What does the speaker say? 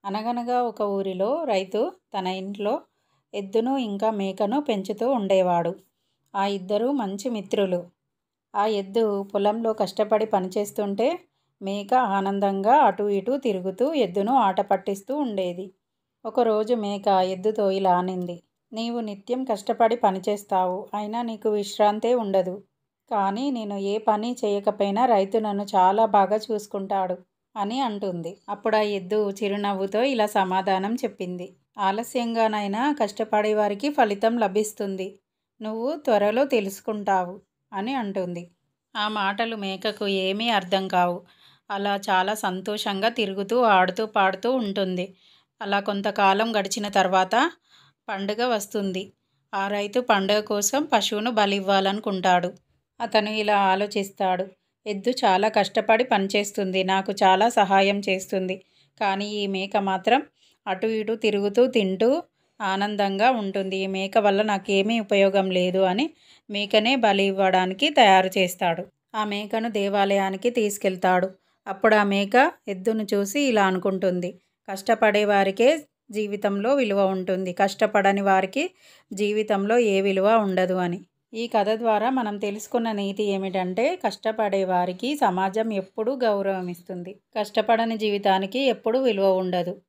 అనగనగా ఒక ఊరిలో రైతు తన ఇంట్లో ఎద్దును ఇంకా మేకను పెంచుతూ ఉండేవాడు. ఆ ఇద్దరూ మంచి మిత్రులు. ఆ ఎద్దు పొలంలో కష్టపడి పనిచేస్తుంటే మేక ఆనందంగా అటూ ఇటూ తిరుగుతూ ఎద్దును ఆట పట్టిస్తూ ఉండేది. ఒకరోజు మేక ఎద్దుతో ఇలా అనింది, "నీవు నిత్యం కష్టపడి పనిచేస్తావు, అయినా నీకు విశ్రాంతే ఉండదు. కానీ నేను ఏ పని చేయకపోయినా రైతు నన్ను చాలా బాగా చూసుకుంటాడు" అని అంటుంది. అప్పుడు ఆ ఎద్దు చిరునవ్వుతో ఇలా సమాధానం చెప్పింది, "ఆలస్యంగానైనా కష్టపడే వారికి ఫలితం లభిస్తుంది. నువ్వు త్వరలో తెలుసుకుంటావు" అని అంటుంది. ఆ మాటలు మేకకు ఏమీ అర్థం కావు. అలా చాలా సంతోషంగా తిరుగుతూ ఆడుతూ పాడుతూ ఉంటుంది. అలా కొంతకాలం గడిచిన తర్వాత పండుగ వస్తుంది. ఆ రైతు పండుగ కోసం పశువును బలివ్వాలనుకుంటాడు. అతను ఇలా ఆలోచిస్తాడు, ఎద్దు చాలా కష్టపడి పనిచేస్తుంది, నాకు చాలా సహాయం చేస్తుంది. కానీ ఈ మేక మాత్రం అటు ఇటు తిరుగుతూ తింటూ ఆనందంగా ఉంటుంది. ఈ మేక వల్ల నాకేమీ ఉపయోగం లేదు అని మేకనే బలి ఇవ్వడానికి తయారు చేస్తాడు. ఆ మేకను దేవాలయానికి తీసుకెళ్తాడు. అప్పుడు ఆ మేక ఎద్దును చూసి ఇలా అనుకుంటుంది, కష్టపడే వారికే జీవితంలో విలువ ఉంటుంది, కష్టపడని వారికి జీవితంలో ఏ విలువ ఉండదు అని. ఈ కథ ద్వారా మనం తెలుసుకున్న నీతి ఏమిటంటే, కష్టపడే వారికి సమాజం ఎప్పుడూ గౌరవం ఇస్తుంది, కష్టపడని జీవితానికి ఎప్పుడూ విలువ ఉండదు.